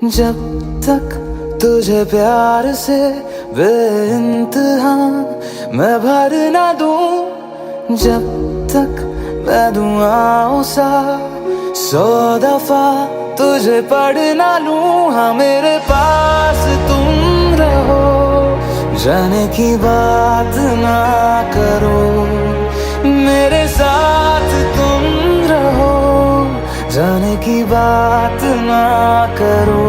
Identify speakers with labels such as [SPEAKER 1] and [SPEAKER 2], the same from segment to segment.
[SPEAKER 1] जब तक तुझे प्यार से बेइंतहा मैं भर ना दूं, जब तक मैं दुआओं सा 100 दफा तुझे पढ़ ना लूं। हाँ मेरे पास तुम रहो, जाने की बात ना करो, मेरे साथ तुम रहो, जाने की बात ना करो।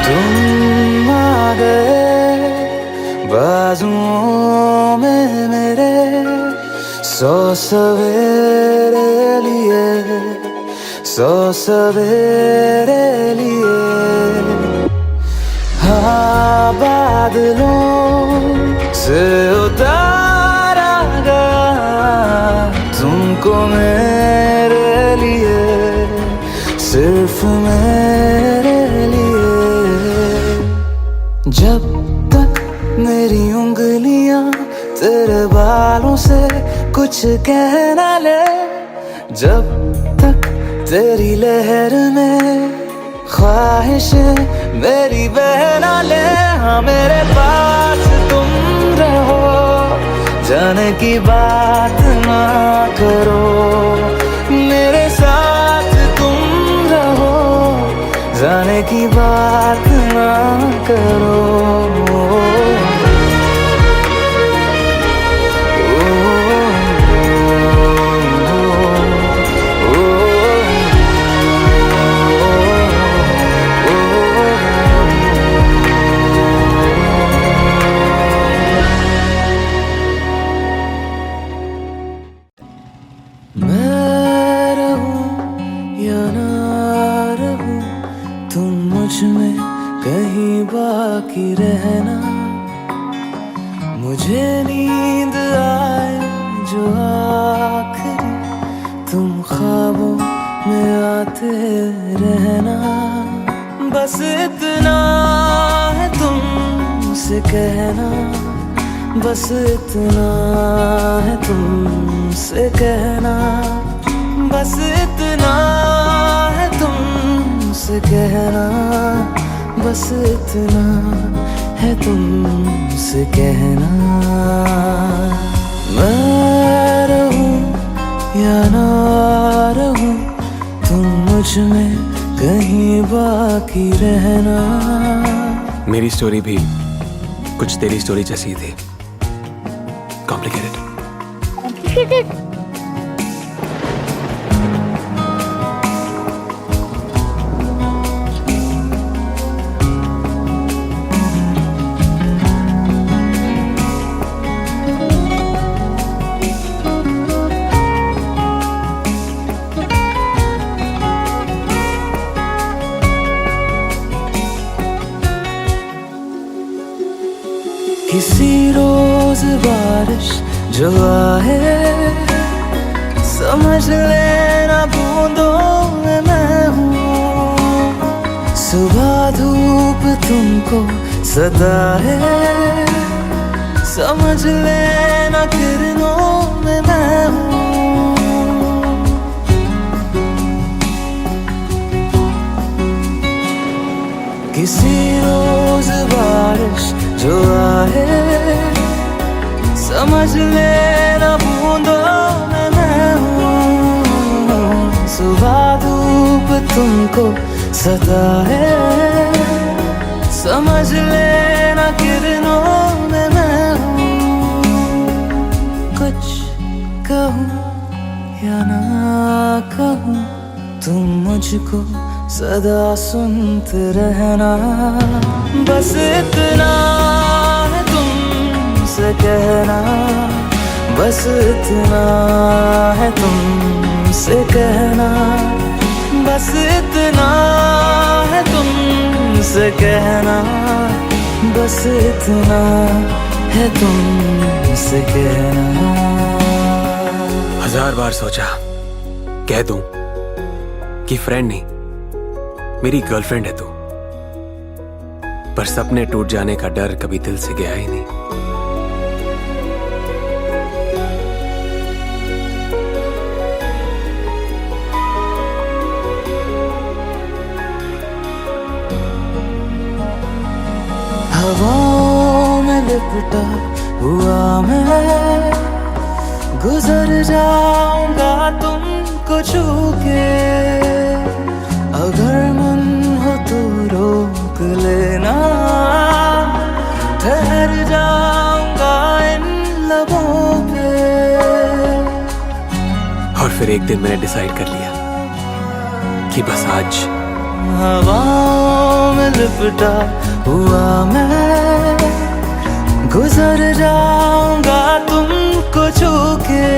[SPEAKER 1] तुम आ गए बाजुओं में मेरे, 100 सवेरे लिए, 100 सवेरे लिए। हाँ बादलों से उतारा गया तुमको मेरे लिए, सिर्फ मेरे लिए। जब तक मेरी उंगलियां तेरे बालों से कुछ कह ना ले, जब तक तेरी लहर में ख्वाहिशें मेरी बह ना ले। हाँ मेरे पास तुम रहो, जाने की बात ना करो, मेरे साथ तुम रहो, जाने की बात ना करो। मैं रहूं या ना रहूं, तुम मुझ में कहीं बाकी रहना। मुझे नींद आए जो आखिरी, तुम ख्वाबों में आते रहना। बस इतना है तुमसे कहना, बस इतना है तुमसे कहना, बस इतना है तुमसे कहना, बस इतना है तुमसे कहना। मैं रहूं या ना रहूं, तुम मुझ में कहीं बाकी रहना।
[SPEAKER 2] मेरी स्टोरी भी कुछ तेरी स्टोरी जैसी थी, कॉम्प्लिकेटेड।
[SPEAKER 1] किसी रोज बारिश जो आए, समझ लेना बूंदों में मैं हूँ। सुबह धूप तुमको सदा है, समझ लेना किरणों में मैं हूँ। किसी रोज बारिश जो आए, समझ लेना बूंदों में मैं हूँ। सुबह धूप तुमको सदा है, समझ लेना किरणों में मैं हूँ। कुछ कहूँ या ना कहूँ, तुम मुझको सदा सुनते रहना। बस इतना है तुमसे कहना, बस इतना है तुमसे कहना, बस इतना है तुमसे कहना, बस इतना है तुमसे कहना।
[SPEAKER 2] 1000 बार सोचा कह दूं कि फ्रेंड नहीं मेरी गर्लफ्रेंड है तू, पर सपने टूट जाने का डर कभी दिल से गया ही नहीं।
[SPEAKER 1] हवाओं में लिपटा हुआ मैं गुजर जाऊंगा तुमको छू के। अगर मन हो तो रोक लेना, ठहर जाऊंगा इन लबों पे।
[SPEAKER 2] और फिर एक दिन मैंने डिसाइड कर लिया कि बस आज
[SPEAKER 1] हवाओं में लिपटा हुआ मैं गुजर जाऊंगा तुमको छू के।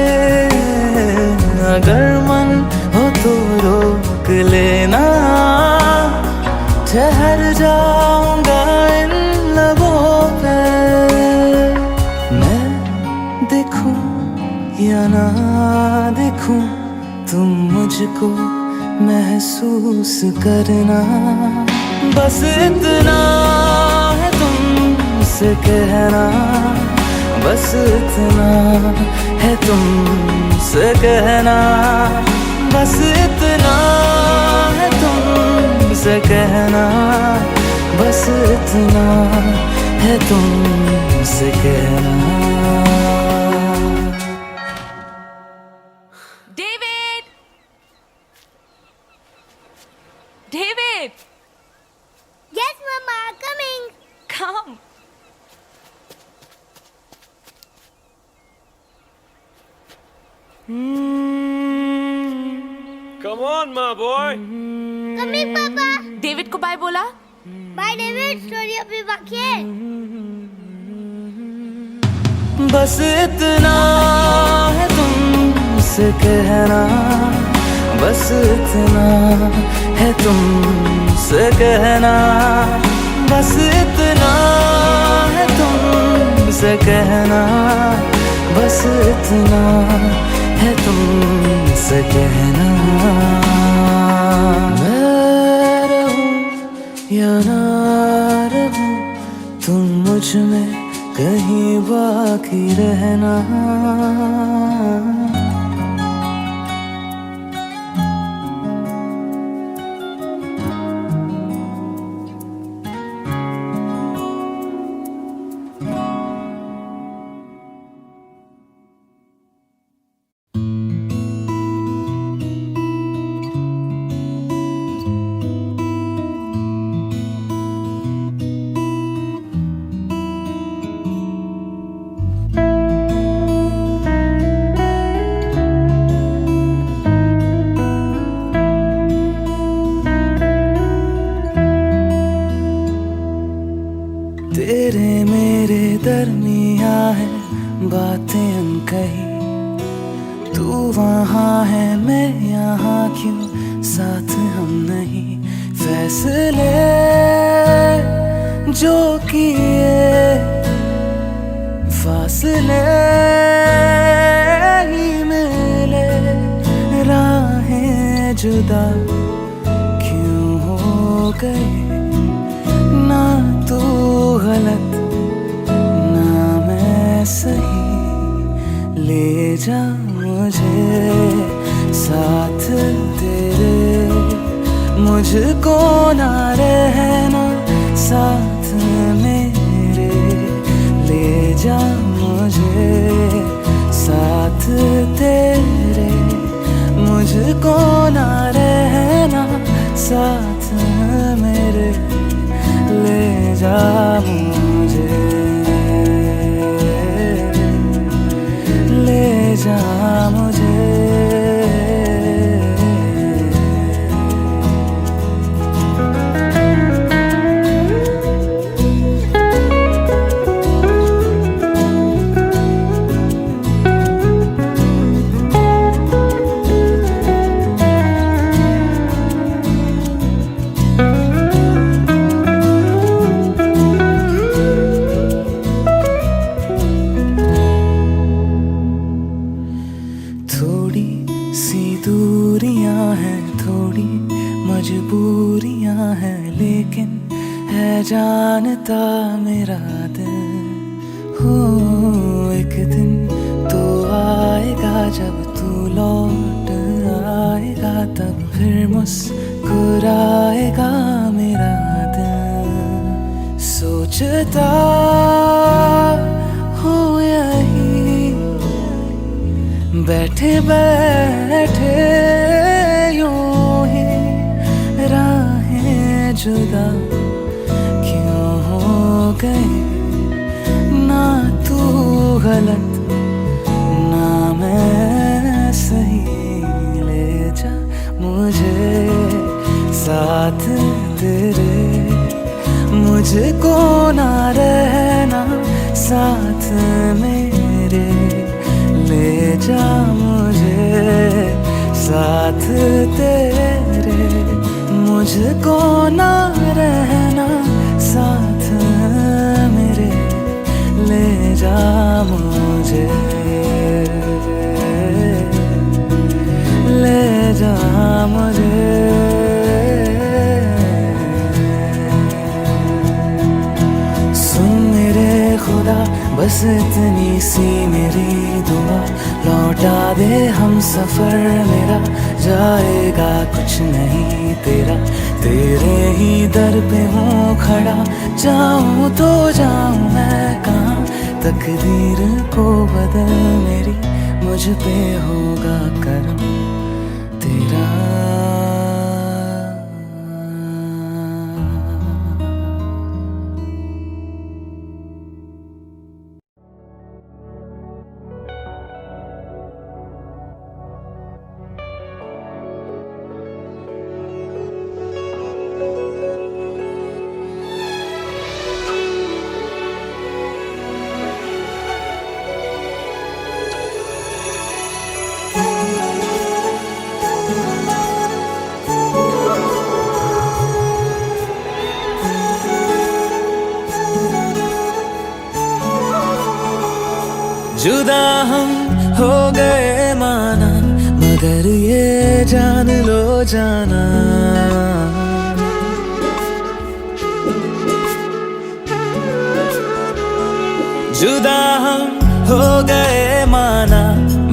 [SPEAKER 1] अगर मन हो तो रोक लेना, ठहर जाऊंगा इन लबों पे। मैं देखूं या ना देखूं, तुम मुझको महसूस करना। बस इतना है तुमसे कहना, बस इतना है तुमसे कहना। बस इतना है तुमसे कहना, बस इतना है तुमसे कहना।
[SPEAKER 3] David! David!
[SPEAKER 4] Yes, Mama, coming.
[SPEAKER 3] Come.
[SPEAKER 2] Come on, my boy.
[SPEAKER 4] Coming, Papa.
[SPEAKER 3] David को बाय बोला?
[SPEAKER 4] Bye, David. स्टोरी अभी बाकी है।
[SPEAKER 1] बस इतना है तुमसे कहना, बस इतना है तुमसे कहना। बस इतना है तुमसे कहना, बस इतना है तुमसे कहना। मैं रहूं या ना रहूं, तुम मुझ में कहीं बाकी रहना। तेरे मेरे दरमिया है बातें अनकही, तू वहाँ है मैं यहाँ, क्यों साथ हम नहीं। फैसले जो किए फासले ही मिले, राहें जुदा क्यों हो गई। ना तू गलत ना मैं सही, ले जा मुझे साथ तेरे, मुझको ना रहना साथ मेरे। ले जा मुझे साथ तेरे, मुझको ना रहना साथ मेरे। ले जा मुझे, ले जा मुझे। मजबूरियां हैं लेकिन है जानता मेरा दिल। हो एक दिन तो आएगा जब तू लौट आएगा, तब फिर मुस्कुराएगा मेरा दिल। सोचता हूँ यही बैठे बैठे यूं ही, राहें जुदा क्यों हो गए, ना तू गलत ना मैं सही। ले जा मुझे साथ तेरे, मुझको ना रहना साथ मेरे। ले जा मुझे साथ तेरे, मुझको ना रहना साथ मेरे। ले जा मुझे, ले जा मुझे। सुन मेरे खुदा बस इतनी सी मेरी दुआ, लौटा दे हम सफर मेरा, जाएगा कुछ नहीं तेरा। तेरे ही दर पे हूँ खड़ा, जाऊँ तो जाऊँ मैं कहाँ। तकदीर को बदल मेरी, मुझ पे होगा करम तेरा। जुदा हम हो गए माना, मगर ये जान लो जाना। जुदा हम हो गए माना,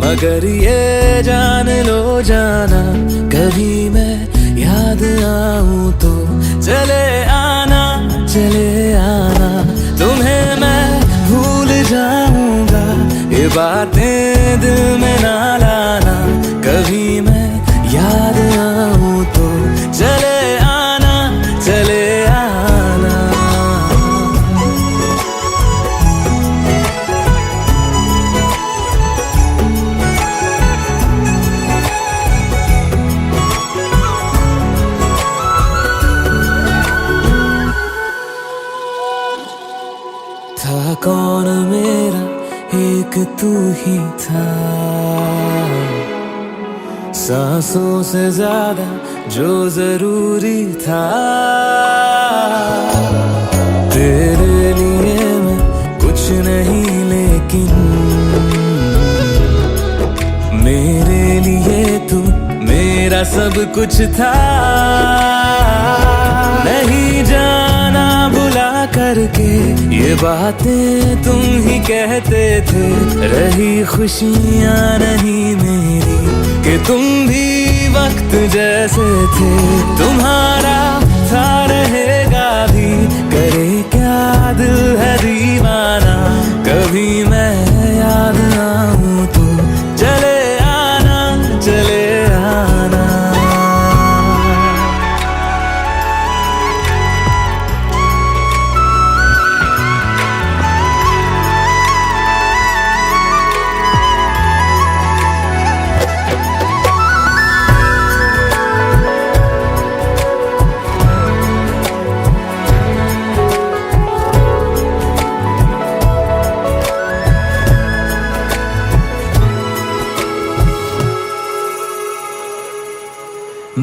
[SPEAKER 1] मगर ये जान लो जाना। कभी मैं याद आऊं तो चले आना, चले आना। तुम्हें मैं भूल जाऊंगा, ये बातें दिल में ना लाना। कभी मैं याद आऊं तो चले आना, चले आना। था कौन मेरा एक तू ही था, सांसों से ज्यादा जो जरूरी था। तेरे लिए मैं कुछ नहीं लेकिन मेरे लिए तू मेरा सब कुछ था। नहीं जाना भुला करके ये बातें तुम ही कहते थे। रही खुशियाँ नहीं मेरी कि तुम भी वक्त जैसे थे। तुम्हारा था रहेगा भी, करे क्या दिल है दीवाना। कभी मैं याद आऊं तो चले आना, चले आना।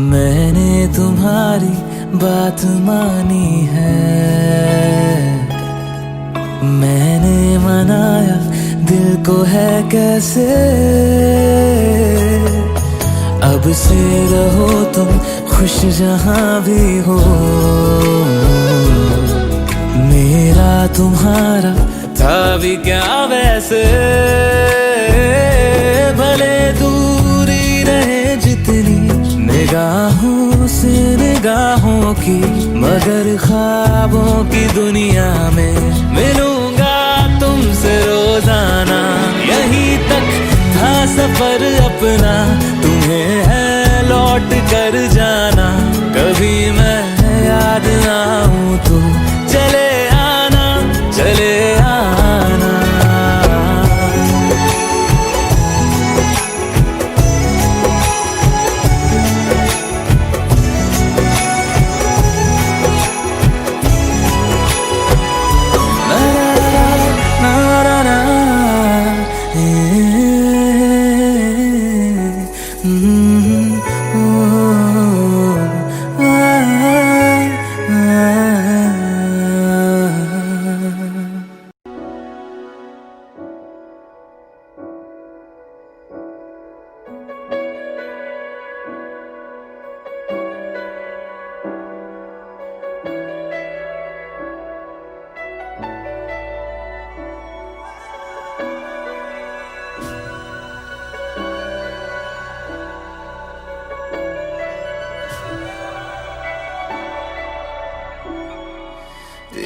[SPEAKER 1] मैंने तुम्हारी बात मानी है, मैंने मनाया दिल को है कैसे। अब से रहो तुम खुश जहां भी हो, मेरा तुम्हारा था भी क्या वैसे, भले दूरी रहे जितनी निगाहों से निगाहों की, मगर ख्वाबों की दुनिया में मिलूंगा तुमसे रोजाना। यहीं तक था सफर अपना, तुम्हें है लौट कर जाना। कभी मैं याद आऊं तो चले आना, चले आना।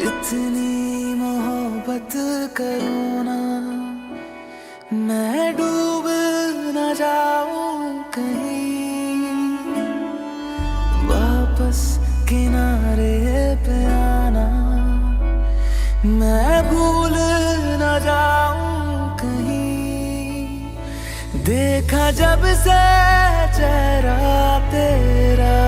[SPEAKER 1] इतनी मोहब्बत करूँ ना, मैं डूब न जाऊं कहीं, वापस किनारे पे आना, मैं भूल न जाऊं कहीं। देखा जब से चेहरा तेरा,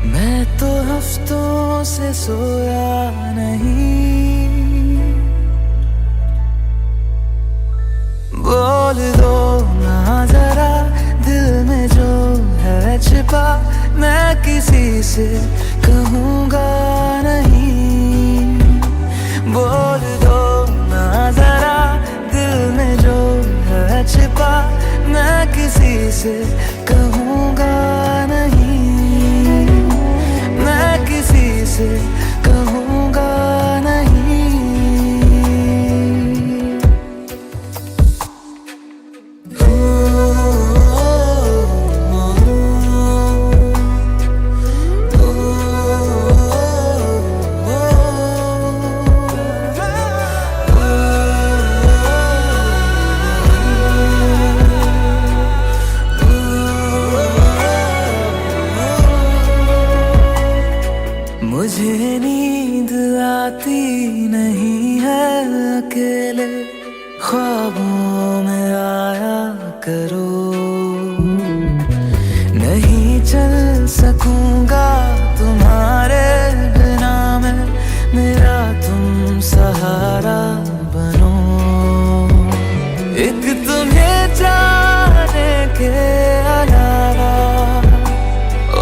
[SPEAKER 1] मैं तो हफ्तों से सोया नहीं। बोल दो ना जरा दिल में जो है छिपा, मैं किसी से कहूँगा नहीं। बोल दो ना जरा दिल में जो है छिपा, मैं किसी से कहूँगा नहीं, मैं किसी से कहूँगा नहीं। मुझे नींद आती नहीं है अकेले, ख्वाबों में आया करो। नहीं चल सकूंगा तुम्हारे बिना मैं, मेरा तुम सहारा बनो। एक तुम्हें जाने के अलावा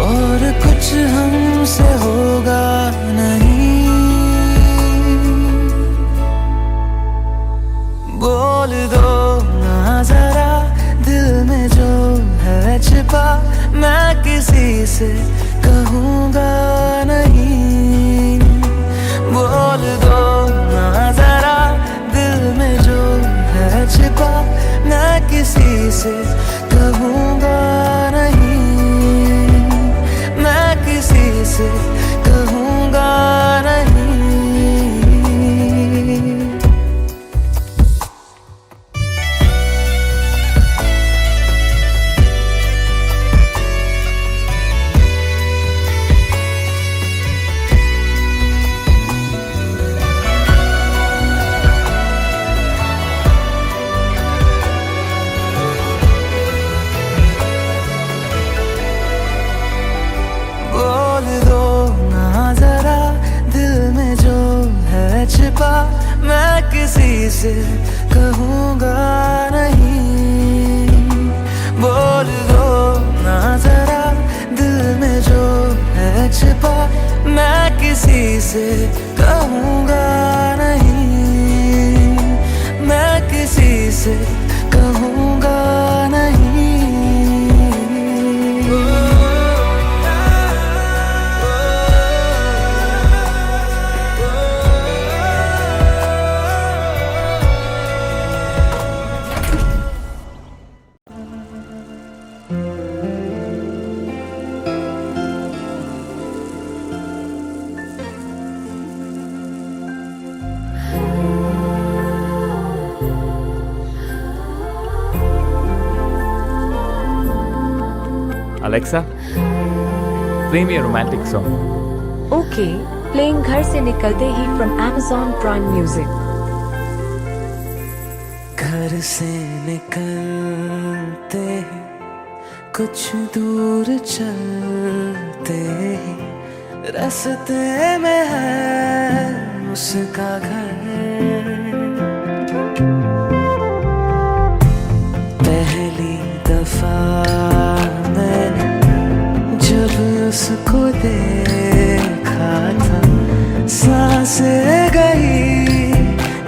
[SPEAKER 1] और कुछ हमसे होगा नहीं। बोल दो ना जरा दिल में जो है छिपा, मैं किसी से कहूँगा नहीं। बोल दो ना जरा दिल में जो है छिपा, मैं किसी से कहूँगा नहीं, मैं किसी से कहूँगा नहीं। बोल दो ना जरा दिल में जो है छिपा, मैं किसी से कहूँगा नहीं। बोल दो ना जरा दिल में जो है छिपा, मैं किसी से कहूँगा नहीं, मैं किसी से कहूँगा नहीं।
[SPEAKER 5] Alexa, play me a romantic song.
[SPEAKER 6] Okay, playing घर से निकलते ही फ्रॉम Amazon Prime Music।
[SPEAKER 1] घर से निकलते ही कुछ दूर चलते ही रास्ते में है उसका घर। पहली दफा मैंने जब उसको देखा था, सांसें गई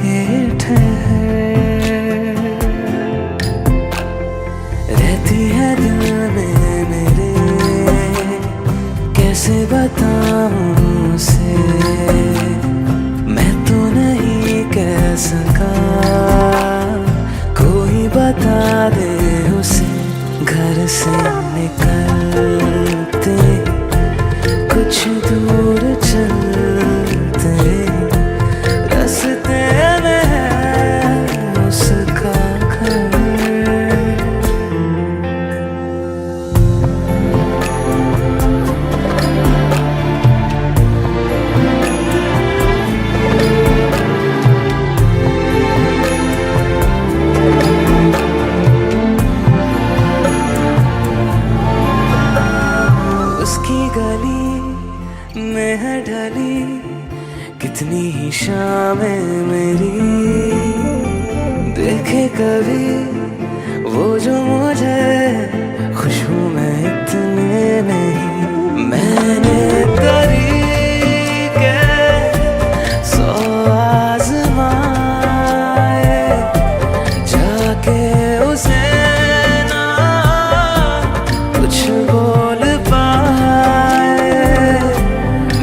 [SPEAKER 1] ये ठहर, रहती है दिल में मेरे, कैसे बताऊं उसे, मैं तो नहीं कह सका, कोई बता दे उसे। घर से निकलते कुछ दूर चलते रास्ते में है उसका घर। उसकी गली में है ढली कितनी ही शामें मेरी, देखे कभी वो जो मुझे खुशबू में इतने नहीं। मैंने तरीके सौ आज़माए, जाके उसे ना कुछ बोल पाए,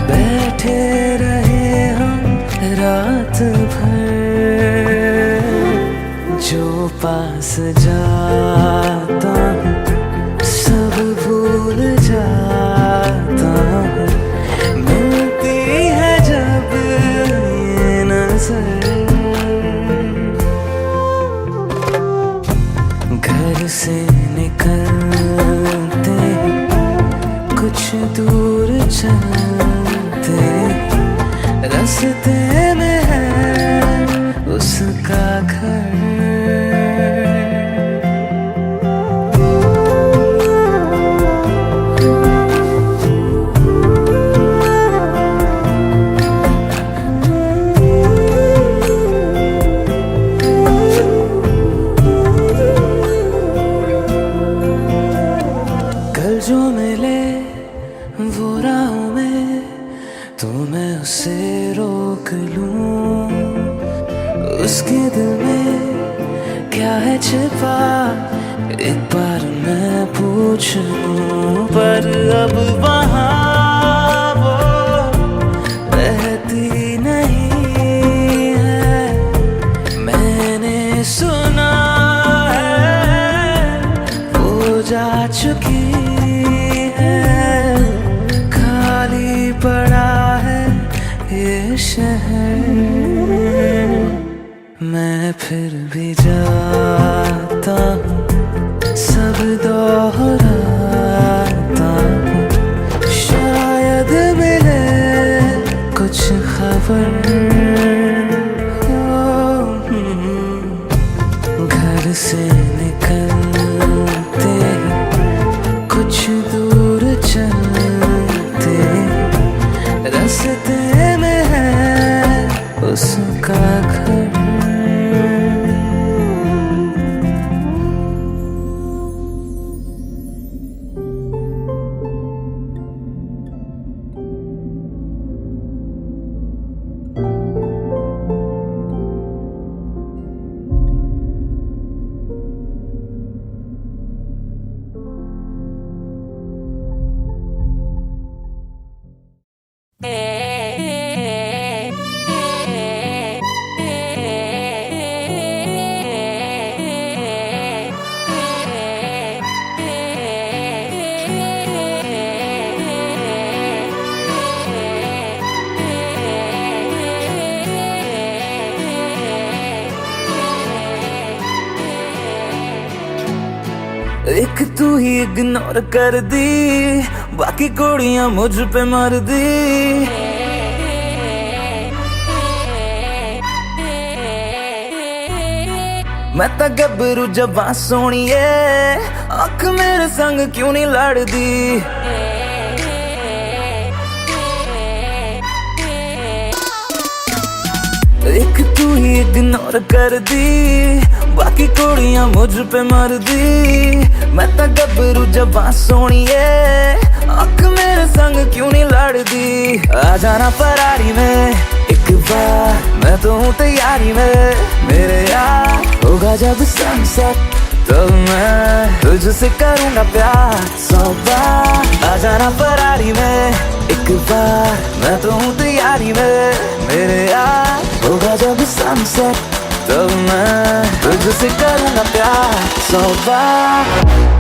[SPEAKER 1] बैठे रहे हम रात भर, जो पास जाता हूँ सब भूल जाता हूँ, मिलती है जब ये नजर। घर से निकलते कुछ दूर चलते रास्ते में है उसका घर। कल जो मिले वो राहों में तो मैं उसे रोक लूं, उसके दिल में क्या है छिपा एक बार मैं पूछ लूं, पर अब वहाँ वो रहती नहीं है, मैंने सुना है वो जा चुकी है, खाली पड़ा है ये शहर। मैं फिर भी जाता हूँ, सब दोहराता हूँ, शायद मिले कुछ खबर। घर से निकलते कुछ दूर चलते रास्ते में है उसका घर। तू ही इग्नोर कर दी, बाकी कुड़ियां मुझ पे मर दी। मैं तो गबरू जबां सोनिए, अख मेरे संग क्यों नहीं लड़दी। एक तू ही इग्नोर कर दी, बाकी कुड़ियां मुझ पे मर दी। मैं तो गबरू जबां सोनिए, अख मेरे संग क्यों नहीं लड़दी। आ जाना फरारी में एक बार, मैं तो हूँ तैयारी में मेरे यार। होगा जब सनसेट तब मैं तुझसे करूँगा प्यार 100 बार। आ जाना फरारी में एक बार, मैं तो हूँ तैयारी में मेरे यार। होगा जब सनसेट तब मैं तुझसे करूँगा प्यार 100 बार।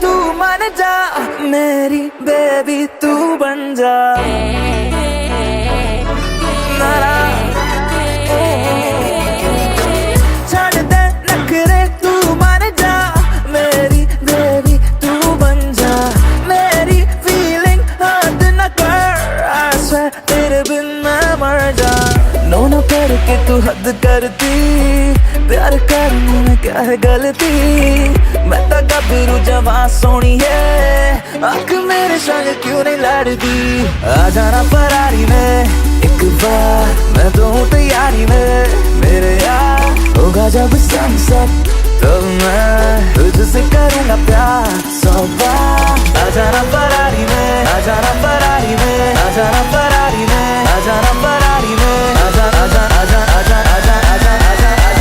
[SPEAKER 1] तू मान जा मेरी बेबी, तू बन जा नारा। छड़ दे नखरे, तू मान जा मेरी बेबी, तू बन जा। मेरी फीलिंग हद न कर, I swear तेरे बिन मैं मर जा। नो न करके तू हद करती, प्यार करने में क्या है गलती। मैं तो गबरू जवां सोनी है, आँख मेरे संग क्यों नहीं लड़ती। आ जाना फरारी में एक बार, मैं तो हूँ तैयारी में मेरे यार। होगा जब सनसेट तब मैं तुझसे करूँगा प्यार 100 बार। आ जाना फरारी में, आ जाना फरारी में, आ जाना फरारी में, आ जाना फरारी में, आ जा आ जा आ जा आ जा आ जा आ जा आ जा।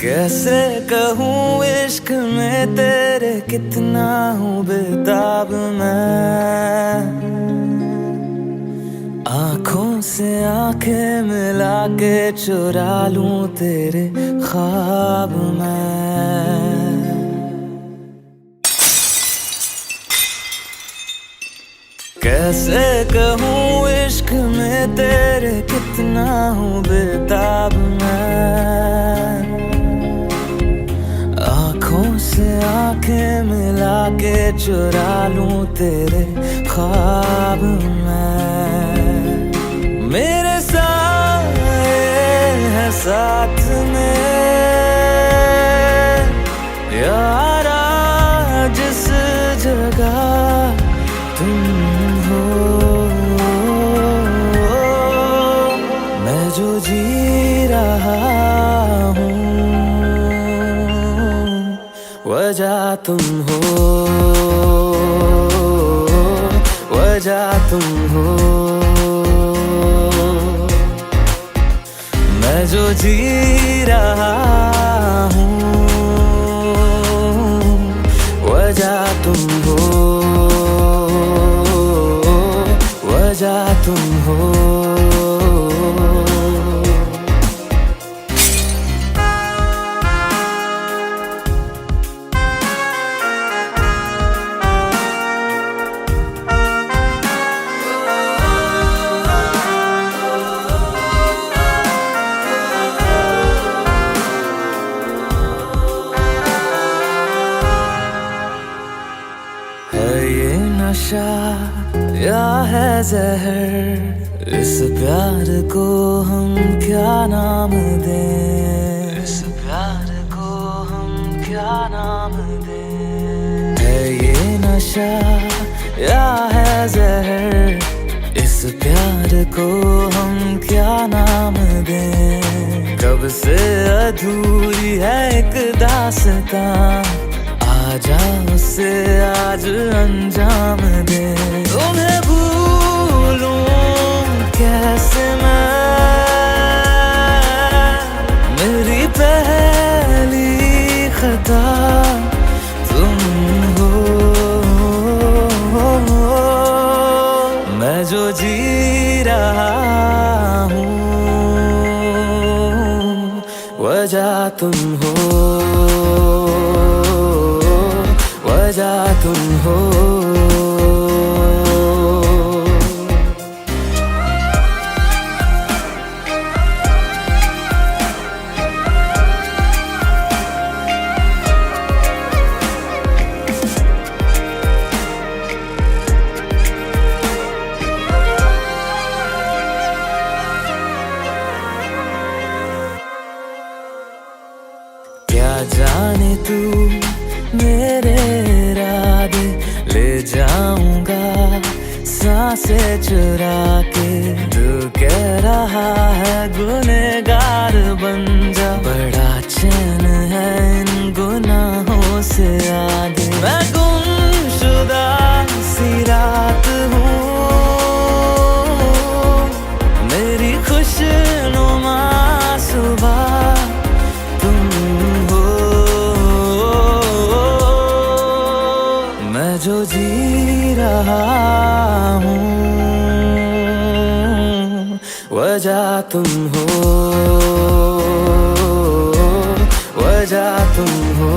[SPEAKER 1] कैसे कहूँ इश्क में तेरे कितना हूँ बेताब मैं। आँखों से आंखें मिला के चुरा लूं तेरे ख्वाब मैं। कैसे कहूँ इश्क में तेरे कितना हूँ बेताब मैं। आँखों से आंखें मिला के चुरा लूं तेरे ख्वाब मैं। मेरे साए हैं साथ में यारा, जिस जगह तुम हो मैं जो जी रहा हूँ वजह तुम हो, वजह तुम हो। मैं जो जी रहा हूँ, वजह तुम हो, वजह तुम हो। है ये नशा या है जहर, इस प्यार को हम क्या नाम दें, इस प्यार को हम क्या नाम दें। है ये नशा या है जहर, इस प्यार को हम क्या नाम दें। कब से अधूरी है एक दास्तां, आजा उसे आज अंजाम दे। तुम्हें भूलूं कैसे मैं, मेरी पहली खता तुम हो। मैं जो जी रहा हूँ, वजह तुम हो, वजह तुम हो। क्या जाने तू मेरे इरादे, ले जाऊंगा सांसें चुरा के। दिल कह रहा है गुनहगार बन जा, बड़ा चैन है इन गुनाहों से आगे। मैं गुमशुदा सी रात हूँ, मेरी खुशनुमा सुबह तुम हो। मैं जो जी रहा हूँ, वजह तुम हो, वजह तुम हो।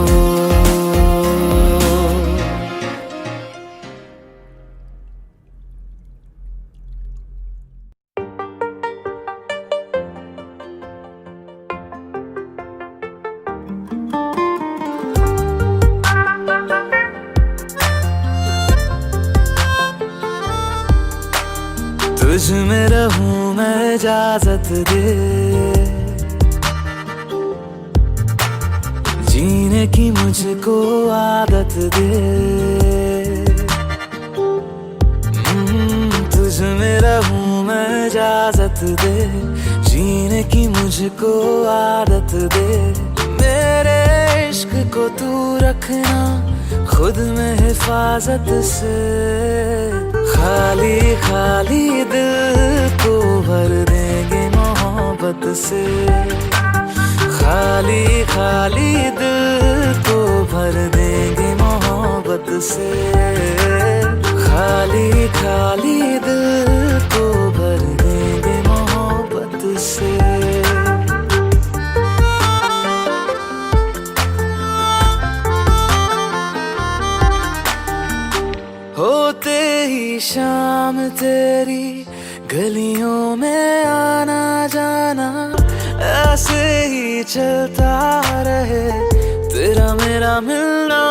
[SPEAKER 1] तुझ में रहूं मैं, इजाजत दे जीने की मुझको आदत दे। तुझ में रहूं मैं, इजाजत दे जीने की मुझको आदत दे। मेरे इश्क को तू रखना खुद में हिफाजत से, खाली खाली दिल को भर देंगे मोहब्बत से। खाली खाली दिल को भर देंगे मोहब्बत से। खाली खाली दिल को भर देंगे मोहब्बत से। होते ही शाम तेरी गलियों में आना जाना, ऐसे ही चलता रहे तेरा मेरा मिलना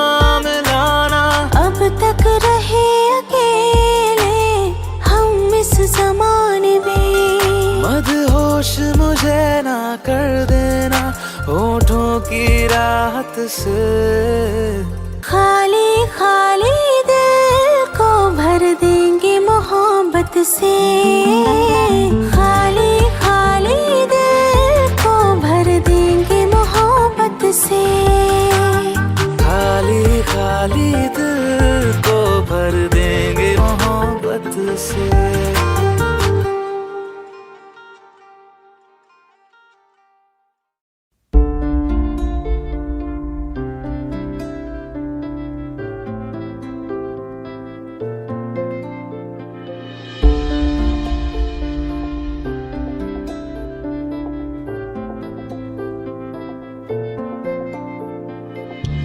[SPEAKER 1] मिलाना।
[SPEAKER 7] अब तक रहे अकेले हम इस ज़माने में,
[SPEAKER 1] मदहोश मुझे ना कर देना होठों की राहत से।
[SPEAKER 7] खाली खाली दिल को भर देंगे मोहब्बत से। खाली खाली दिल को भर देंगे मोहब्बत से।
[SPEAKER 1] खाली खाली से।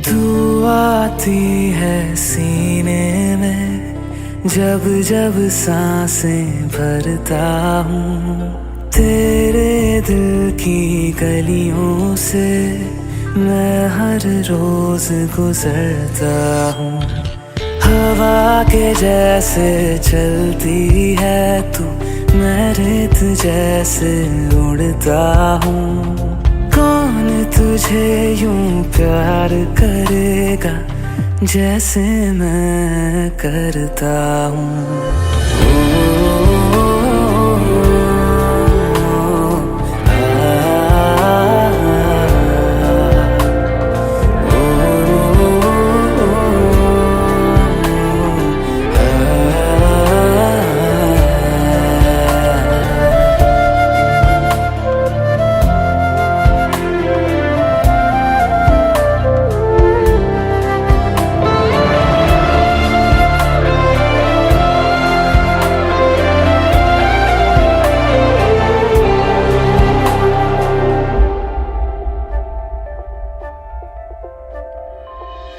[SPEAKER 1] तू आती है सीने में जब जब सांसें भरता हूँ, तेरे दिल की गलियों से मैं हर रोज गुजरता हूँ। हवा के जैसे चलती है तू, मैं रेत जैसे उड़ता हूँ। कौन तुझे यूं प्यार करेगा जैसे मैं करता हूँ।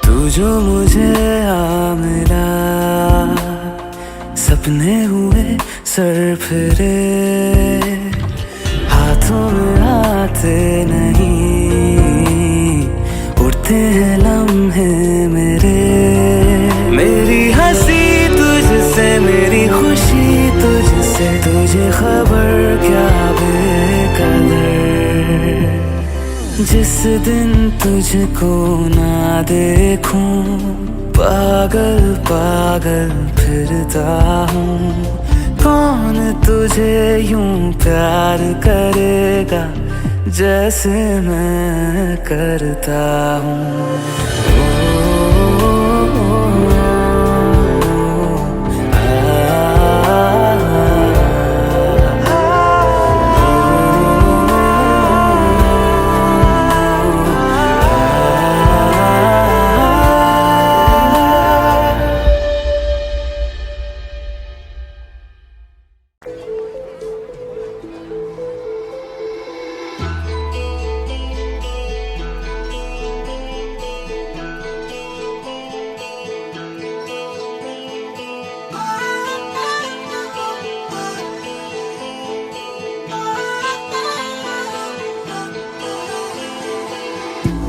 [SPEAKER 1] तू जो मुझे आ मिला, सपने हुए सर फिरे, हाथों में आते नहीं, उड़ते हैं लम्हे मेरे। मेरी हंसी तुझसे, मेरी खुशी तुझसे, तुझे खबर क्या बेकदर। जिस दिन तुझको ना देखूं, पागल पागल फिरता हूँ। कौन तुझे यूं प्यार करेगा जैसे मैं करता हूँ।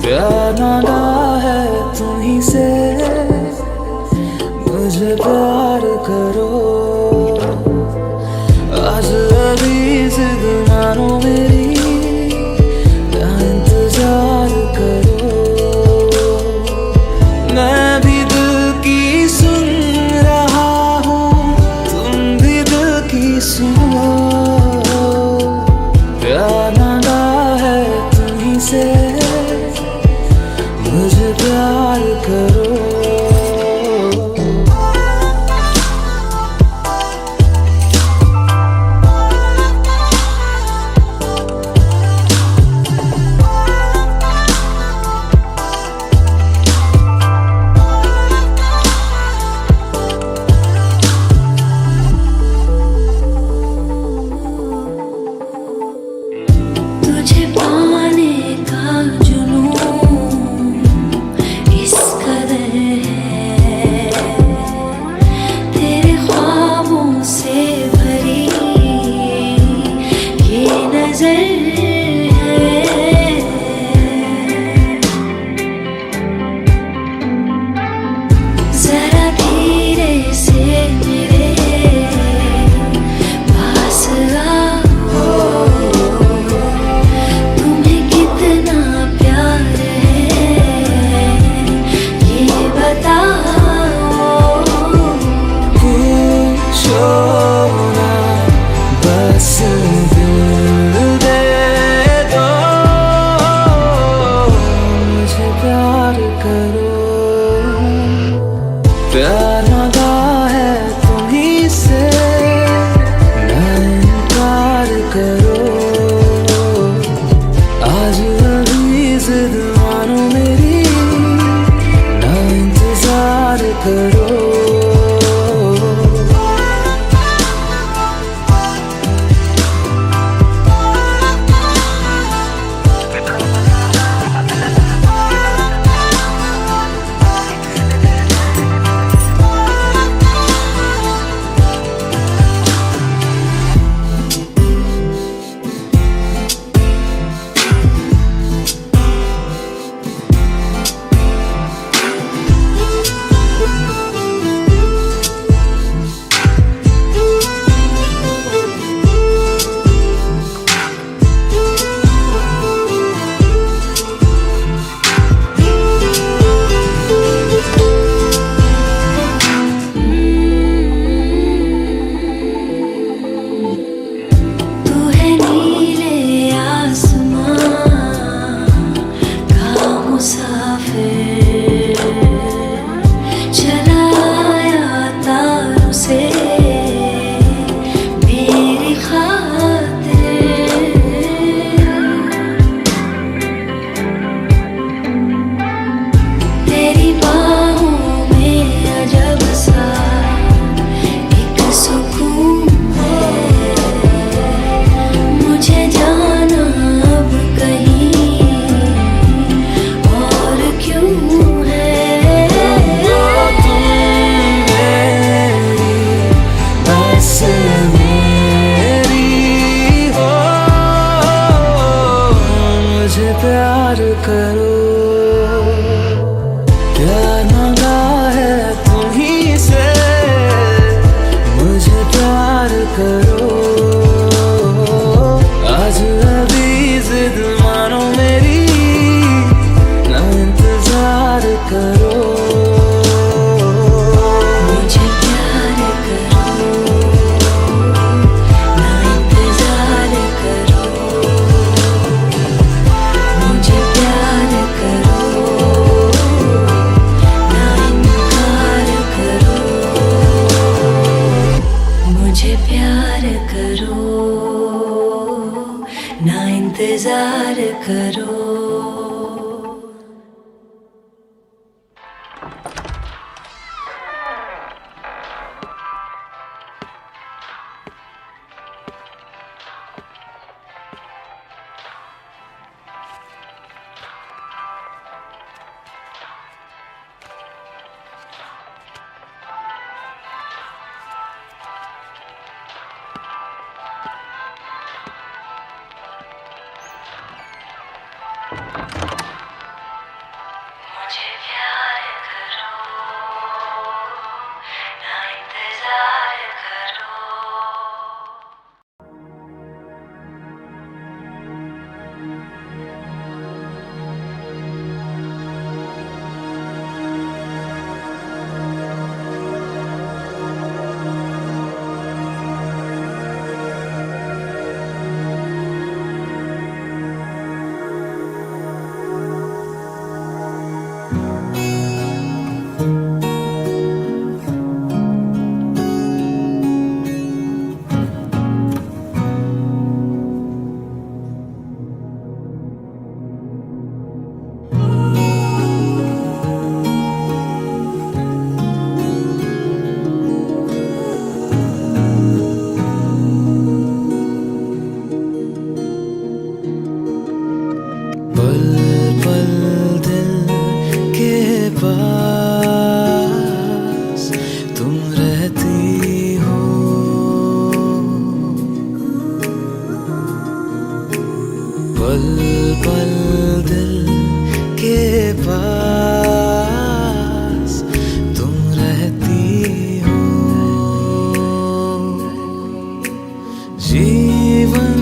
[SPEAKER 1] प्यार ना है तुम्हीं से, मुझे प्यार करो। आज अभी जिद मानो मेरी, क्या इंतजार करो। मैं भी दिल की सुन रहा हूँ, तुम भी दिल की सुनो। प्यार ना है तुम्हीं से, मुझे प्यार करो। करो, आज अभी जिद मानो मेरी, ना इंतजार करो।
[SPEAKER 7] मुझे प्यार करो, ना इंतजार करो। मुझे प्यार करो, ना इनकार करो। मुझे प्यार करो, ना इंतजार करो। मुझे प्यार करो, ना इंतजार करो।
[SPEAKER 1] पल पल दिल के पास तुम रहती हो, पल पल दिल के पास तुम रहती हो। जीवन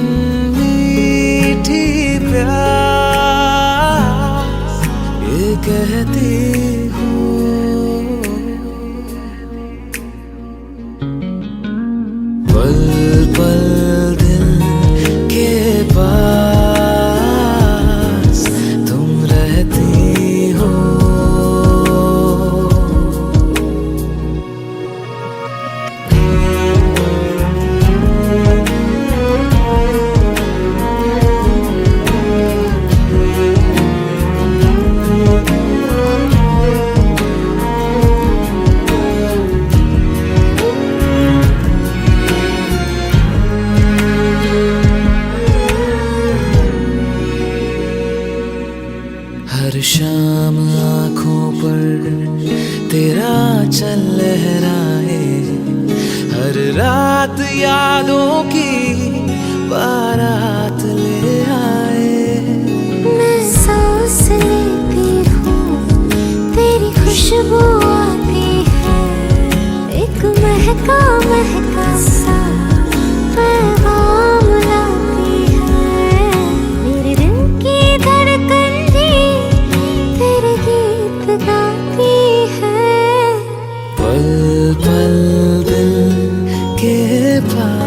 [SPEAKER 1] मीठी प्यास ये कहती हो, पल पल दिल के पास तुम रहती हो। हर शाम आँखों पर तेरा चल लहराए, हर रात यादों की बारात ले आए।
[SPEAKER 7] मैं सांस लेती हूँ, तेरी खुशबू आती है, एक महका महका सा पैगाम लाती है। मेरे दिल की धड़कन भी तेरे गीत गाती है।
[SPEAKER 1] पल पल दिल के पास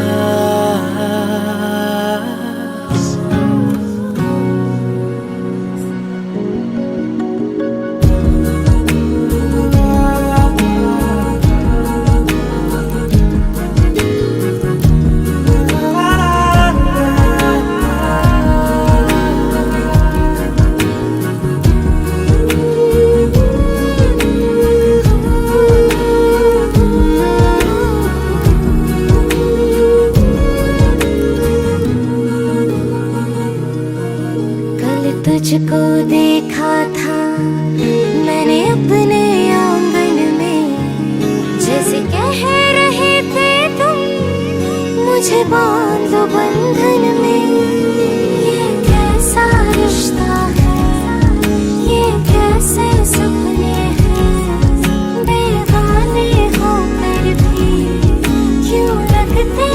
[SPEAKER 7] तुझको देखा था मैंने अपने आंगन में, जैसे कह रहे थे तुम मुझे बांधो बंधन में। ये कैसा रिश्ता है, ये कैसे सपने हैं, बेगाने होकर भी क्यों लगते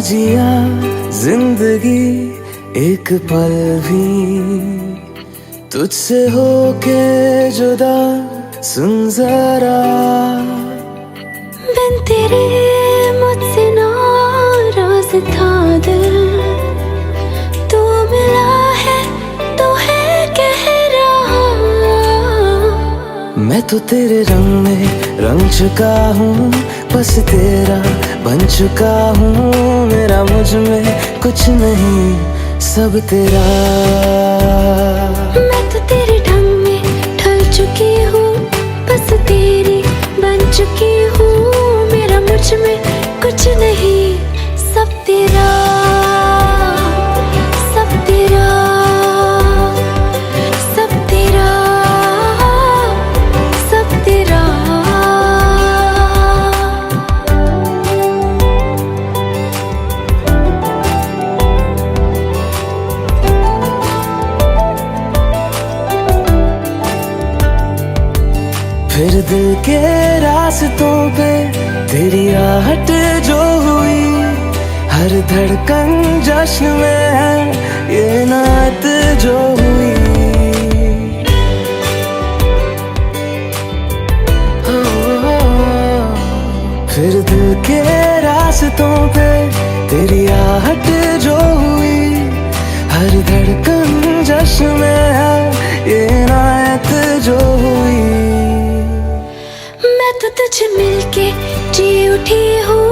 [SPEAKER 1] जिया जिंदगी एक पल भी तुझसे होके जुदा, सुन जरा
[SPEAKER 7] बिन तेरे मुझसे नाराज था दिल, तू मिला है तो है कह रहा।
[SPEAKER 1] मैं तो तेरे रंग में रंग चुका हूँ, बस तेरा बन चुका हूँ। मेरा मुझ में कुछ नहीं, सब तेरा।
[SPEAKER 7] मैं तो तेरे ढंग में ढल चुकी हूँ, बस तेरी बन चुकी हूँ। मेरा मुझ में कुछ नहीं, सब तेरा, सब तेरा, सब तेरा, सब तेरा।
[SPEAKER 1] फिर दिल के रास्तों पे तेरी आहट जो हुई, हर धड़कन जश्न में है ये नात जो हुई। फिर दिल के रास्तों पे तेरी आहट जो हुई, हर धड़कन जश्न में है ये नात जो हुई।
[SPEAKER 7] मैं तो तुझे मिलके जी उठी हूँ,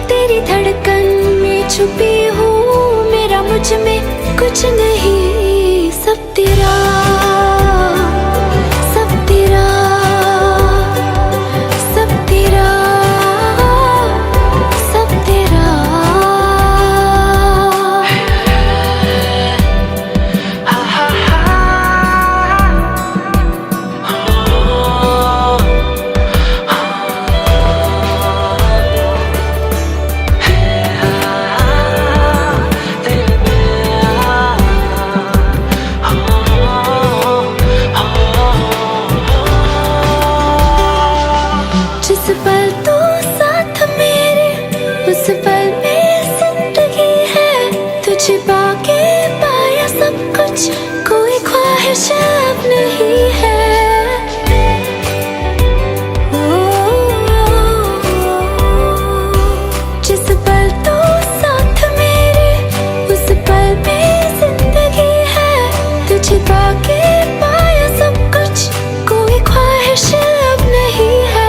[SPEAKER 7] तेरी धड़कन में छुपी हूँ। मेरा मुझ में कुछ नहीं, सब तेरा, सब तेरा, सब तेरा, सब तेरा। जिस पल तू साथ मेरे, उस पल में जिंदगी है। तुझे पाके पाया सब कुछ, कोई ख्वाहिश अब नहीं है। जिस पल तू साथ मेरे, उस पल में जिंदगी है। तुझे पाके पाया सब कुछ, कोई ख्वाहिश अब नहीं है।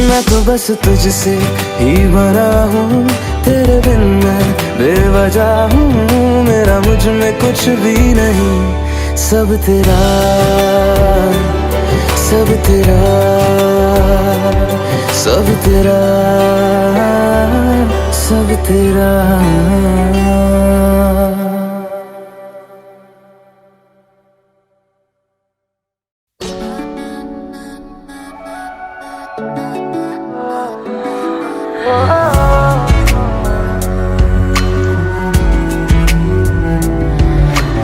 [SPEAKER 1] मैं तो बस तुझसे ही बना हूँ, तेरे बिन मैं बेवजह हूँ। मेरा मुझ में कुछ भी नहीं, सब तेरा, सब तेरा, सब तेरा, सब तेरा।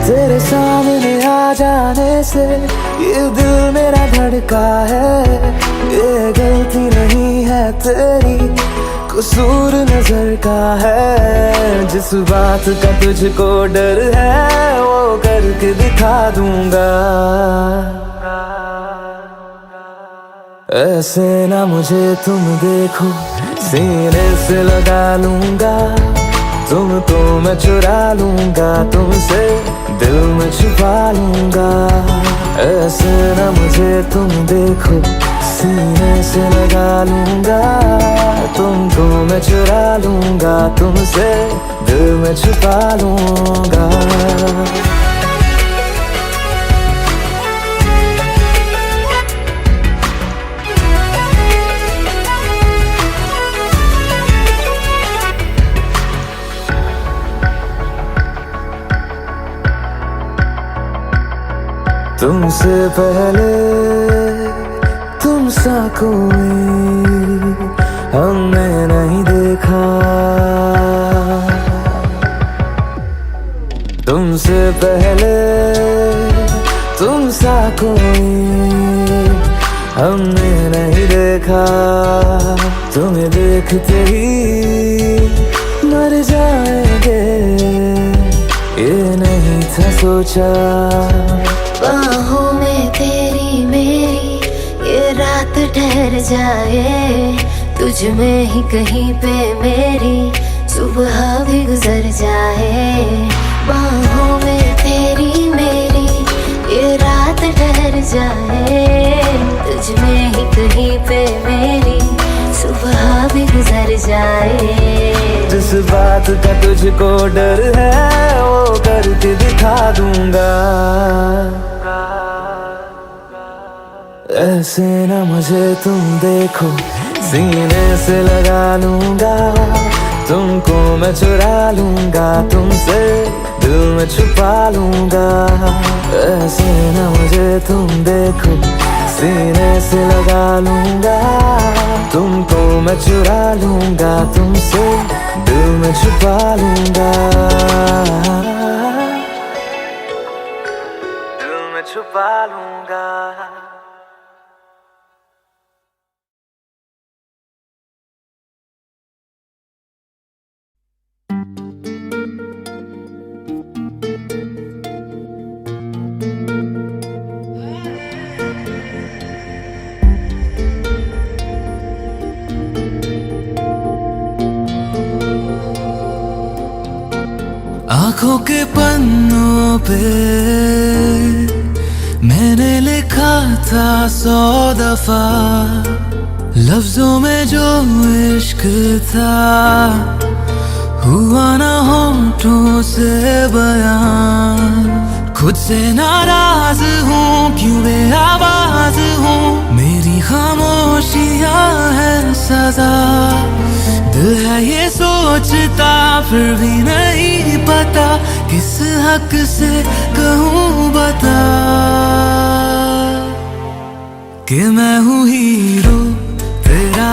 [SPEAKER 1] तेरे सामने आ जाने से ये दिल मेरा धड़का है। ये गलती नहीं है तेरी, कसूर नजर का है। जिस बात का तुझको डर है वो करके दिखा दूंगा। ऐसे ना मुझे तुम देखो, सीने से लगा लूंगा। तुमको मैं चुरा लूंगा, तुमसे दिल में छुपा लूंगा। ऐसे ना मुझे तुम देखो, सीने से लगा लूंगा। तुमको मैं चुरा लूंगा, तुमसे दिल में छुपा लूंगा। तुमसे पहले तुम सा कोई हमने नहीं देखा। तुमसे पहले तुम सा कोई हमने नहीं देखा। तुम्हें देखते ही मर जाएंगे, ये नहीं था सोचा।
[SPEAKER 7] बाहों में तेरी मेरी ये रात ठहर जाए, तुझ में ही कहीं पे मेरी सुबह भी गुजर जाए। बाहों में तेरी मेरी ये रात ठहर जाए, तुझ में ही कहीं पे मेरी सुबह भी गुजर जाए।
[SPEAKER 1] जिस बात का तुझको डर है वो करके दिखा दूंगा। ऐसे न मुझे तुम देखो, सीने से लगा लूंगा, तुमको मैं चुरा लूंगा, तुमसे दिल में छुपा लूंगा। ऐसे न मुझे तुम देखो, सीने से लगा लूंगा, तुमको मैं चुरा लूंगा, तुमसे दिल में छुपा लूंगा, दिल में छुपा लूंगा। आँखों के पन्नों पे मैंने लिखा था 100 दफा, लफ्जों में जो इश्क था हुआ ना होठों से बयान। खुद से नाराज हूँ, क्यों बेआवाज हूँ, मेरी खामोशियाँ है सजा। दिल है ये सोचता फिर भी नहीं पता, किस हक से कहूँ बता कि मैं हूँ हीरो तेरा,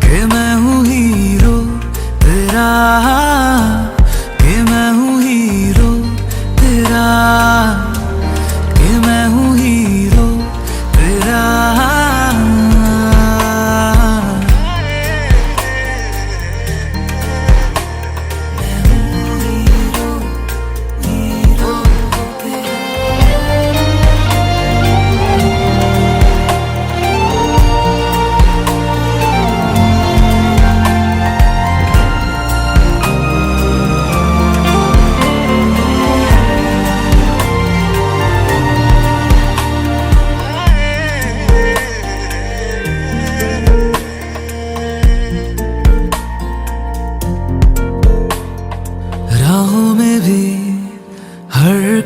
[SPEAKER 1] कि मैं हूँ हीरो तेरा, कि मैं हूँ हीरो तेरा, कि मैं हूँ हीरो तेरा।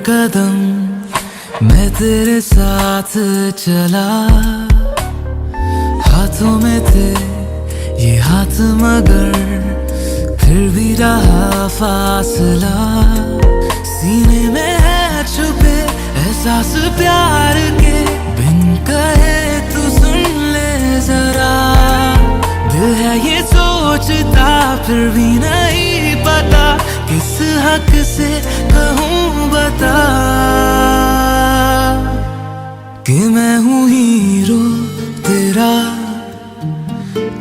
[SPEAKER 1] कदम मैं तेरे साथ चला, हाथों में थे ये हाथ मगर फिर भी रहा फासला। सीने में है छुपे एहसास प्यार के, बिन कहे तू सुन ले जरा। दिल है ये सोचता फिर भी नहीं पता, किस हक से कहूँ बता कि मैं हूँ हीरो तेरा,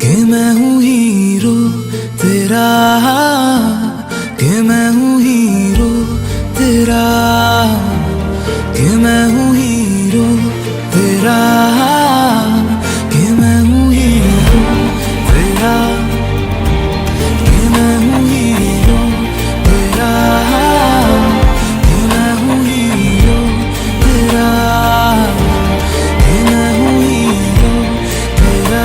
[SPEAKER 1] कि मैं हूँ हीरो तेरा, कि मैं हूँ हीरो तेरा, कि मैं हूँ हीरो तेरा, कि मैं हूँ हीरो तेरा, कि मैं हूँ हीरो तेरा, कि मैं हूँ हीरो तेरा, कि मैं हूँ हीरो तेरा।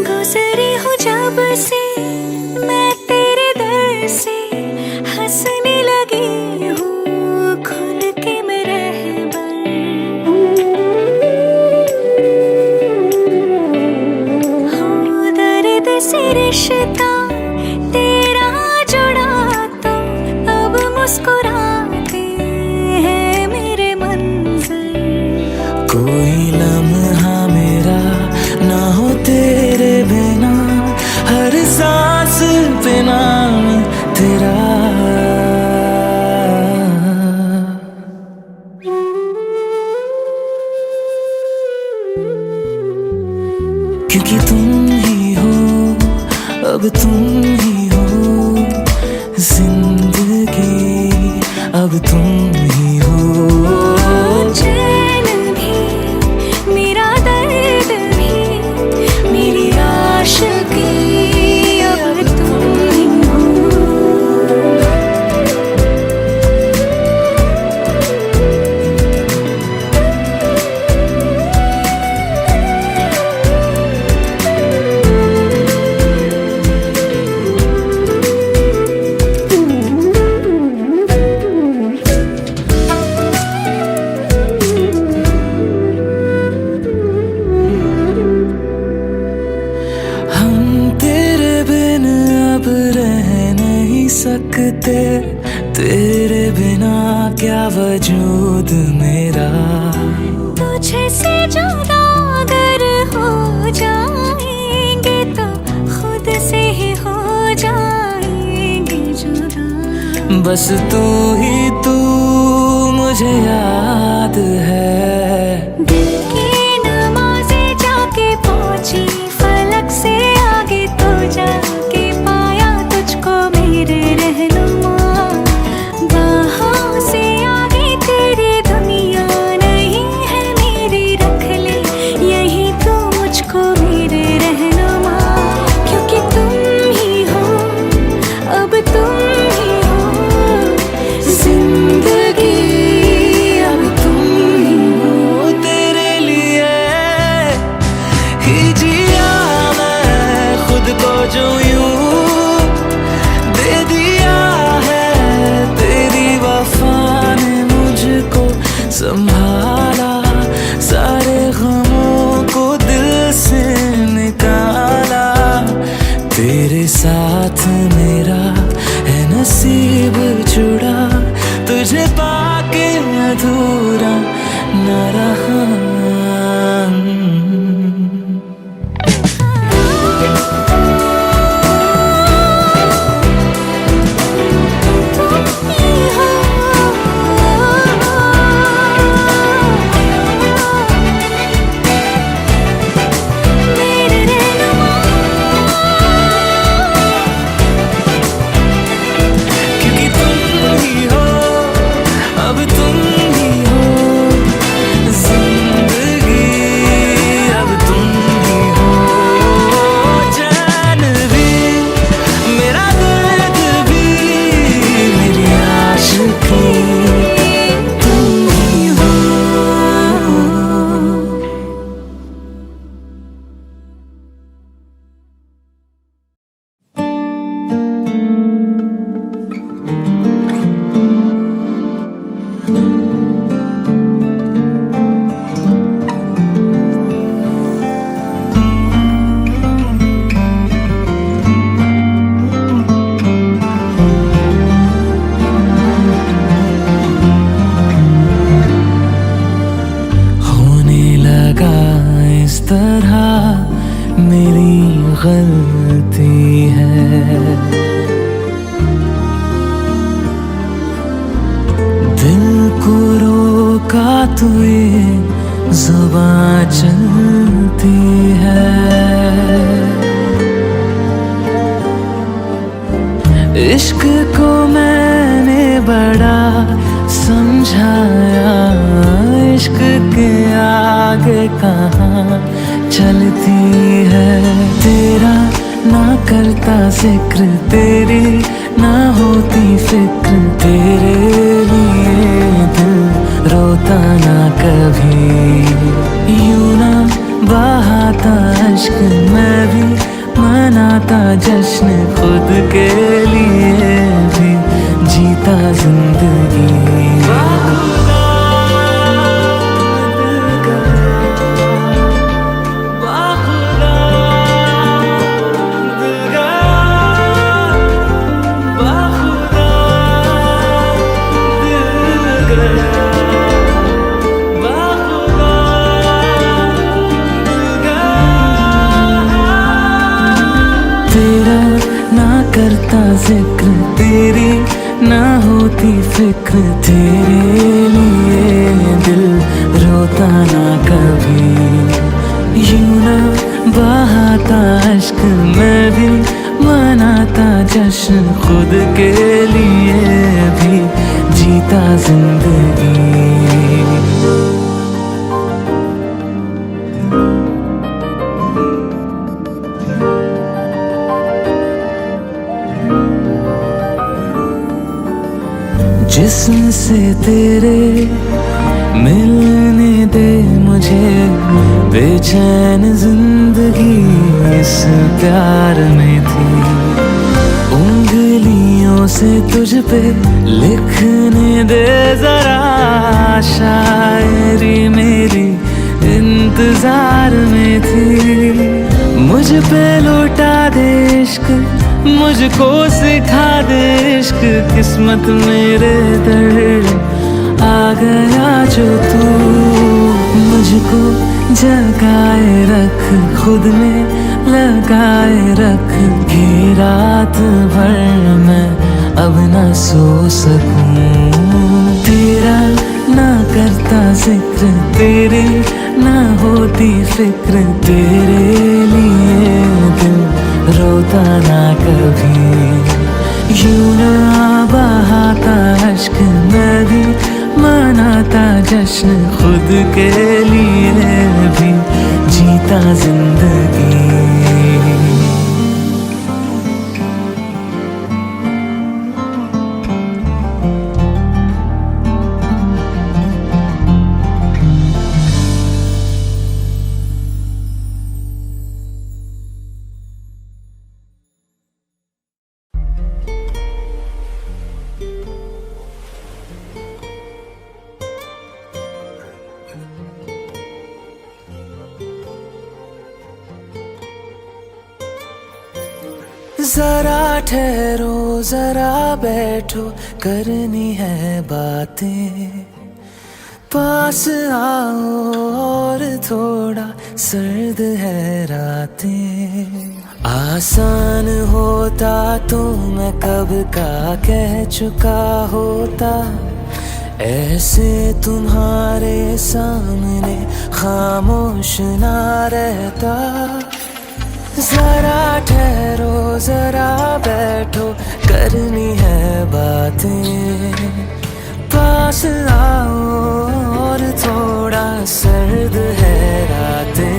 [SPEAKER 7] गुजरी हूँ जब से
[SPEAKER 1] क्योंकि तुम ही हो, अब तुम ही हो जिंदगी, अब तुम ही हो।
[SPEAKER 7] चैन भी मेरा दर्द भी मेरी आशिकी, अब तुम ही हो।
[SPEAKER 1] हम तेरे बिन अब रह नहीं सकते, तेरे बिना क्या वजूद मेरा।
[SPEAKER 7] तुझे से जुदा अगर हो जाएंगे तो खुद से ही हो जाएंगे जुदा।
[SPEAKER 1] बस तू ही तू मुझे याद है।
[SPEAKER 7] दिल की नमाज़ें जाके पहुंची फलक से आगे, तो जाके पाया तुझको मेरे रहनुमा। बाहों से आगे तेरी दुनिया नहीं है मेरी, रख ले यही तो मुझको मेरे रहनुमा। क्योंकि तुम ही हो, अब तुम ही हो जिंदगी, अब तुम ही हो।
[SPEAKER 1] तेरे लिए ही जिया मैं खुद को, जो यूं दे दिया है तेरी वफा ने मुझको संभाला। सारे गमों को दिल से निकाला, तेरे साथ मेरा है नसीब जुड़ा। तुझे पाके अधूरा न रहा। क्योंकि तुम ही हो, अब तुम ही हो जिंदगी, अब तुम ही हो। चैन भी मेरा दर्द भी मेरी आशिकी, तुम ही हो। होने लगा इस तरह मेरी गलती है। दिल को रोका तो ये जुबां चलती है। इश्क को मैंने बड़ा समझाया, इश्क के आगे कहाँ चलती है। तेरा ना करता जिक्र, तेरी ना होती फिक्र, तेरे लिए दिल रोता ना कभी। यूं ना बहाता अश्क, मैं भी मनाता जश्न, खुद के लिए भी जीता जिंदगी। तेरा ना करता जिक्र, तेरी ना होती फिक्र, तेरे लिए दिल रोता ना कभी। यूं ना बहाता अश्क मैं भी मनाता जश्न खुद के लिए भी जीता जिंदगी। जिस्म से तेरे मिलने दे मुझे बेचैन जिंदगी इस प्यार में थी। उंगलियों से तुझ पे लिखने दे जरा शायरी मेरी इंतजार में थी। मुझ पे लौटा दे इश्क मुझको सिखा दे इश्क किस्मत मेरे दर आ गया जो तू। मुझको जगाए रख खुद में लगाए रख कि रात भर मैं अब न सो सकूं। तेरा ना करता जिक्र तेरी ना होती फिक्र तेरे लिए दिल रोता ना कभी। यूं ना बहाता अश्क मैं भी मनाता जश्न खुद के लिए भी जीता जिंदगी। जरा ठहरो जरा बैठो करनी है बातें। पास आओ और थोड़ा सर्द है रातें। आसान होता तो मैं कब का कह चुका होता। ऐसे तुम्हारे सामने खामोश ना रहता। जरा ठहरो जरा बैठो करनी है बातें। पास आओ और थोड़ा सर्द है रातें।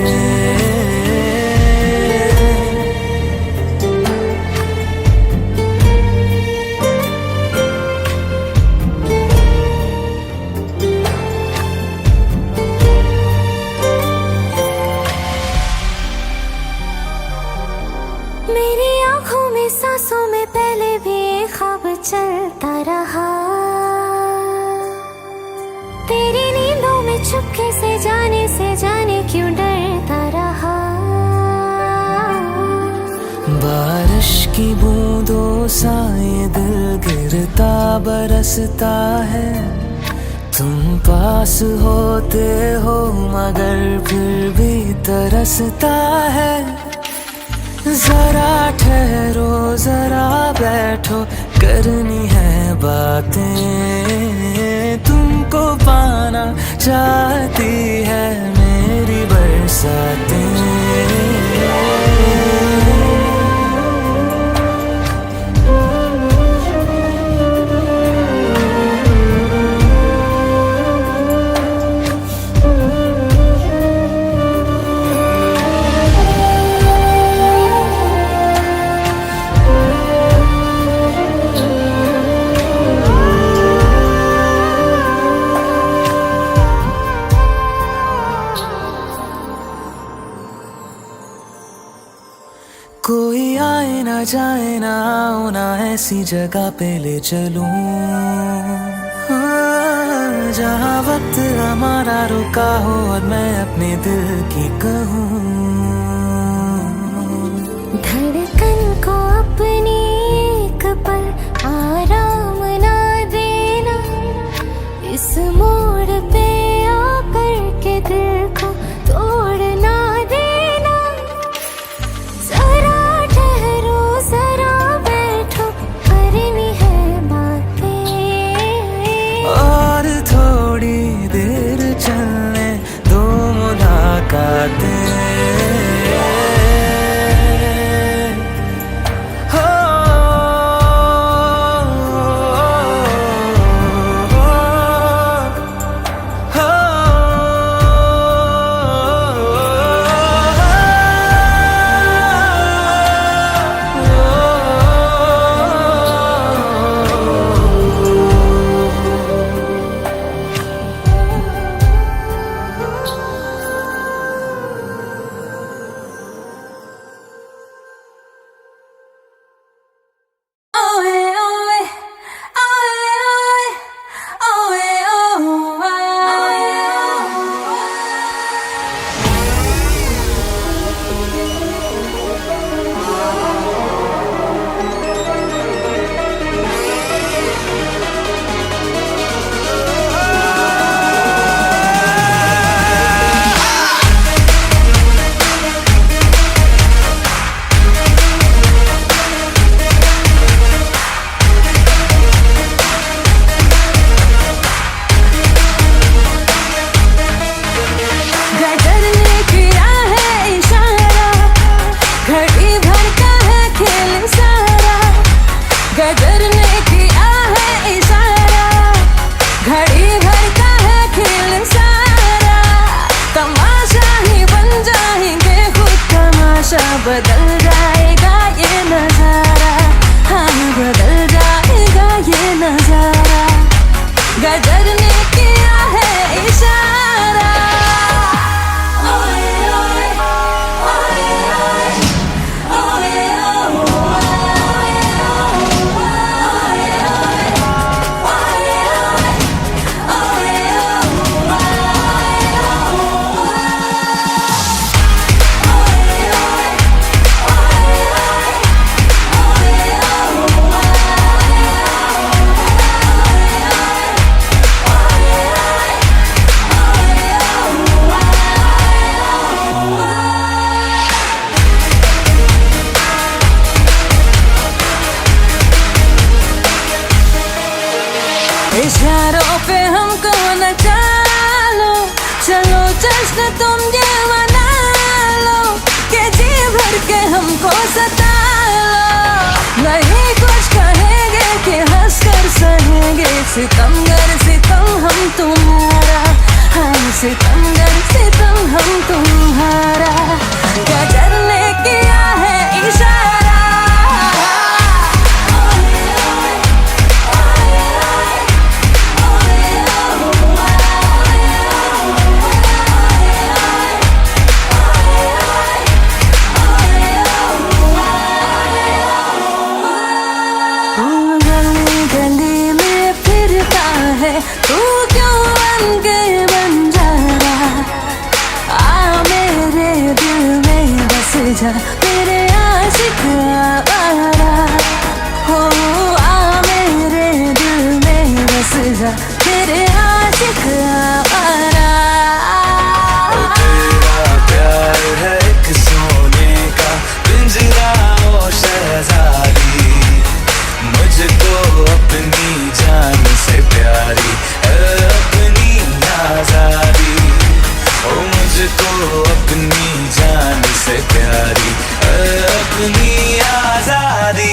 [SPEAKER 7] मेरी आंखों में सांसों में पहले भी एक ख्वाब चलता रहा। तेरी नींदों में चुपके से जाने क्यों डरता रहा।
[SPEAKER 1] बारिश की बूंदों सा ये दिल गिरता बरसता है। तुम पास होते हो मगर फिर भी तरसता है। जरा ठहरो जरा बैठो करनी है बातें। तुमको पाना चाहती है मेरी बरसातें। कोई आए ना जाए ना आओ ना ऐसी जगह पे ले चलूं। जहाँ वक्त हमारा रुका हो और मैं अपने दिल की कहूँ।
[SPEAKER 7] धड़कन को अपनी एक पल आराम ना देना। इस मोड़ पे आकर के दिल को तोड़ ना देना। जरा ठहरो जरा बैठो करनी है बातें।
[SPEAKER 1] और थोड़ी देर चलने दो मुलाकातें।
[SPEAKER 7] चलो जश्न तुम ये मना लो कि जी भर के हमको सता लो। नहीं कुछ कहेंगे कि हंस कर सहेंगे, सितमगर सितम हम तुम्हारा, हम सितमगर सितम हम तुम्हारा। क्या करने किया है इशारा, तू क्यों बन के बंजारा, आ मेरे दिल में बस जा मेरे आशिक आवारा। हो आ मेरे दिल में बस जा मेरे आशिक आवारा।
[SPEAKER 1] तेरा प्यार है एक सोने का पिंजरा ओ शहजादी, मुझको अपनी जान से प्यारी अपनी आजादी, ओ मुझको अपनी जान से प्यारी अपनी आजादी।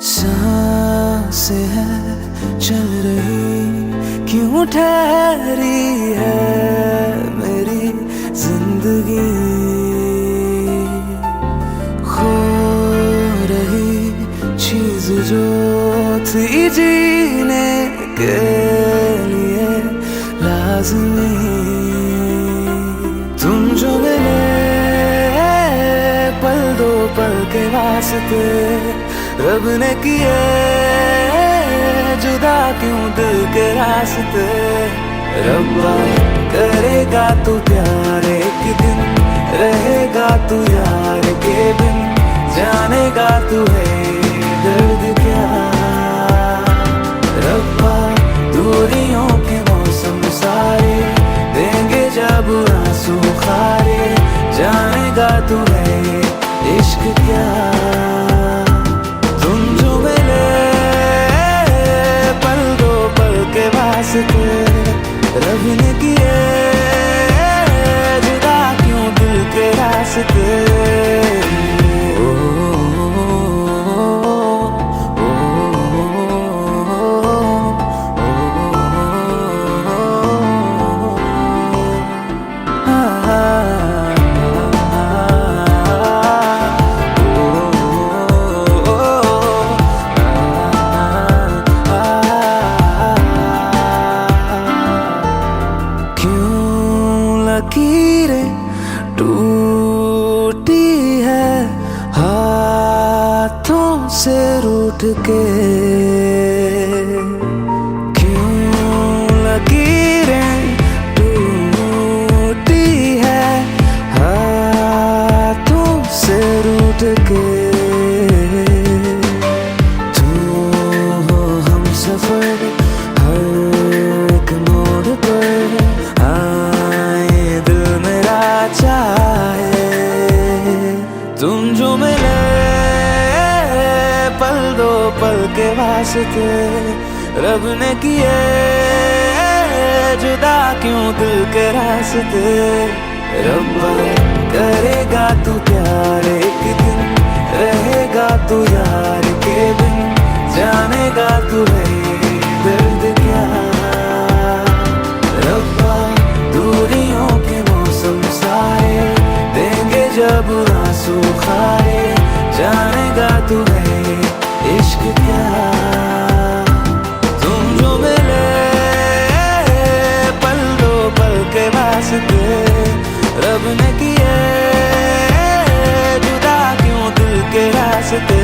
[SPEAKER 1] सांसें है चल रही क्यों ठहरी है मेरी जिंदगी, खो रही चीज जो थी जीने के लिए लाज़मी। तुम जो मिले पल दो पल के वास्ते, रब ने किए जुदा क्यों दिल के रास्ते। रब्बा करेगा तू प्यार एक दिन, रहेगा तू यार के बिन, जानेगा तू है दर्द क्या। रब्बा दूरियों के मौसम सारे देंगे जब आंसू खारे, जानेगा तू है इश्क क्या। तुम जो मिले पल दो पल के वास्ते, रब ने किए जुदा क्यों दिल के रास्ते। लकीरें टूटी है हाथों से रूठ के, क्यों लकीरें टूटी है हाथों से रूठ के। तू हो हम सफर हर एक मोड़ पर, चाहे तुम जो मिले पल दो पल के वास्ते, रब ने किए जुदा क्यों दिल के रास्ते। रब्बा करेगा तू प्यार एक दिन, रहेगा तू यार के बिन, जानेगा तू है दर्द क्या। रब्बा दूरियों के मौसम सारे देंगे जब आंसू खारे, जानेगा तू है इश्क क्या। तुम जो मिले पल दो पल के वास्ते, रब ने किए जुदा क्यों दिल के रास्ते।